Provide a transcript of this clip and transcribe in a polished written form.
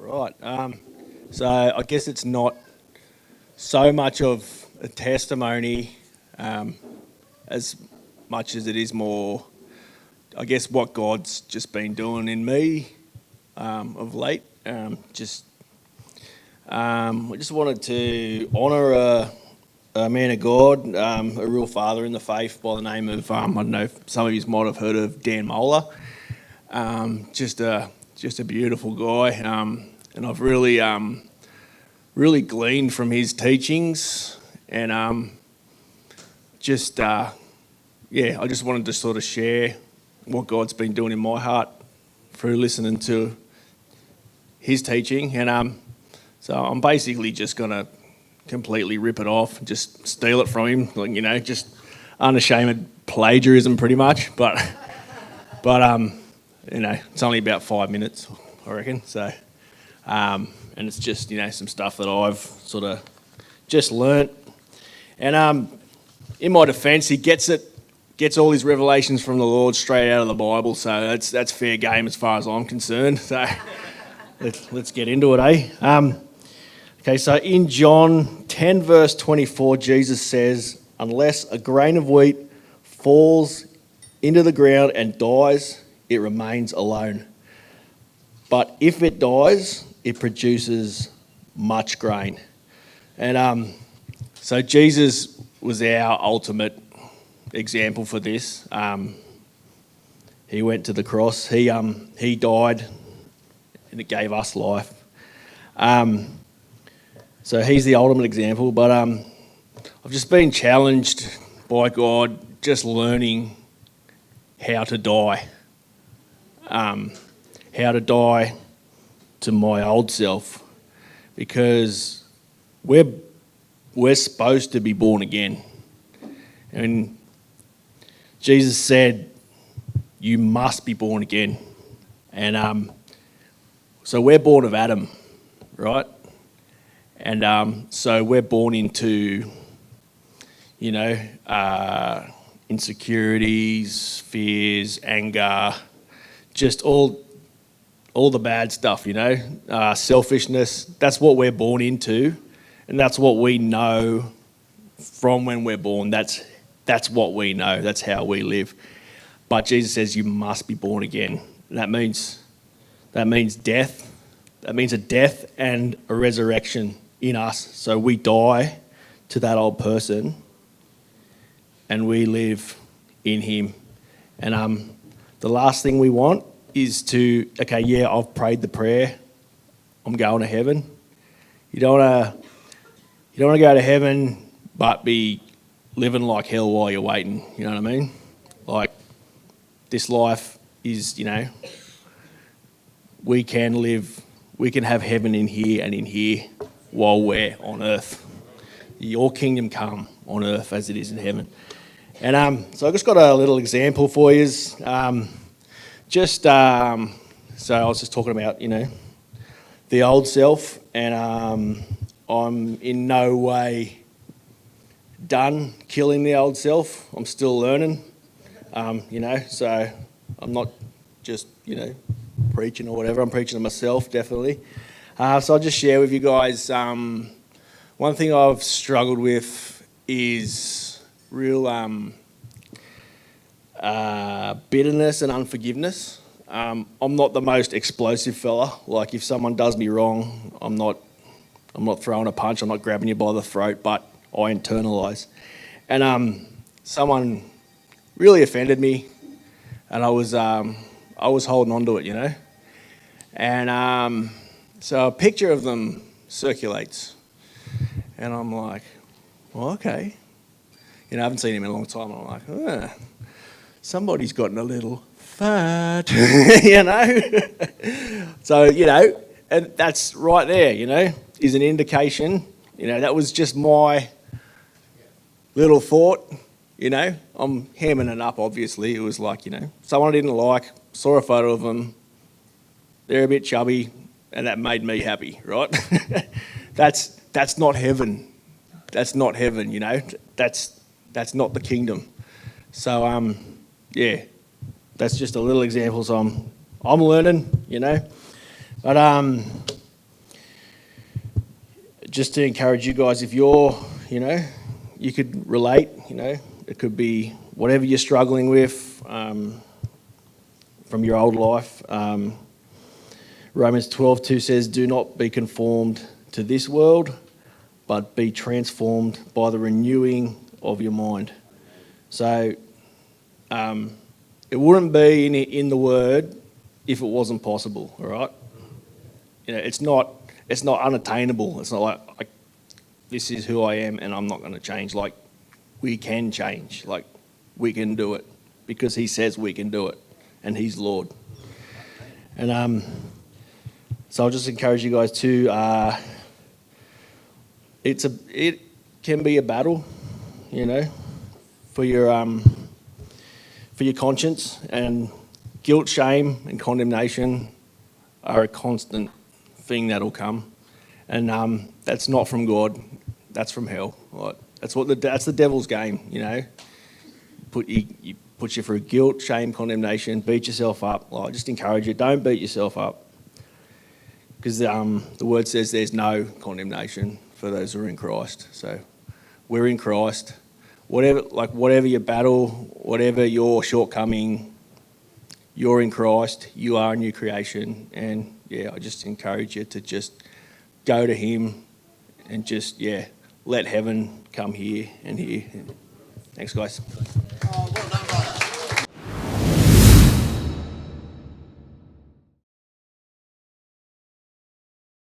Right. So I guess it's not so much of a testimony as much as it is more, I guess, what God's just been doing in me of late. I just wanted to honour a man of God, a real father in the faith by the name of, I don't know if some of you might have heard of Dan Moeller. Just a beautiful guy, and I've really gleaned from his teachings, and I just wanted to sort of share what God's been doing in my heart through listening to his teaching, and so I'm basically just gonna completely rip it off, just steal it from him, just unashamed plagiarism, pretty much, but it's only about 5 minutes, I reckon. So, and it's just some stuff that I've sort of just learnt. And in my defence, he gets all his revelations from the Lord straight out of the Bible. So that's fair game as far as I'm concerned. So let's get into it, eh? Okay, so in John 10 verse 24, Jesus says, "Unless a grain of wheat falls into the ground and dies, it remains alone. But if it dies, it produces much grain." And so Jesus was our ultimate example for this. He went to the cross. He died, and it gave us life. So he's the ultimate example. But I've just been challenged by God, just learning how to die. How to die to my old self, because we're supposed to be born again. And Jesus said, you must be born again. And so we're born of Adam, right? And so we're born into, insecurities, fears, anger, just all the bad stuff, selfishness. That's what we're born into, and that's what we know from when we're born. That's what we know. That's how we live. But Jesus says you must be born again. And that means death. That means a death and a resurrection in us. So we die to that old person, and we live in him. And the last thing we want is to, I've prayed the prayer, I'm going to heaven. You don't want to go to heaven but be living like hell while you're waiting, you know what I mean? Like, this life is, we can have heaven in here and in here while we're on earth. Your kingdom come on earth as it is in heaven. And so I've just got a little example for you. So I was just talking about, the old self, and I'm in no way done killing the old self. I'm still learning, so I'm not just, preaching or whatever. I'm preaching to myself, definitely. So I'll just share with you guys, one thing I've struggled with is real bitterness and unforgiveness. I'm not the most explosive fella. Like, if someone does me wrong, I'm not throwing a punch, I'm not grabbing you by the throat, but I internalise. And someone really offended me, and I was holding on to it, And so a picture of them circulates, and I'm like, well, okay. I haven't seen him in a long time, and I'm like, somebody's gotten a little fat, So, and that's right there, is an indication. That was just my little thought, I'm hamming it up, obviously. It was like, someone I didn't like, saw a photo of them, they're a bit chubby, and that made me happy, right? That's not heaven. That's not heaven, That's not the kingdom. So, that's just a little example. So I'm learning, But just to encourage you guys, if you're, you could relate, it could be whatever you're struggling with from your old life. Romans 12:2 says, "Do not be conformed to this world, but be transformed by the renewing of your mind." So it wouldn't be in the Word if it wasn't possible, all right? It's not unattainable. It's not like this is who I am and I'm not going to change. Like, we can change. Like, we can do it because he says we can do it and he's Lord. And so I'll just encourage you guys to, it can be a battle, for your conscience, and guilt, shame and condemnation are a constant thing that'll come, and that's not from God, that's from hell. Right? That's the devil's game, Put you through guilt, shame, condemnation, beat yourself up. Well, I just encourage you, don't beat yourself up, because the word says there's no condemnation for those who are in Christ. So we're in Christ. Whatever your battle, whatever your shortcoming, you're in Christ. You are a new creation, and I just encourage you to just go to Him and just let heaven come here and here. Thanks, guys. Oh, well done.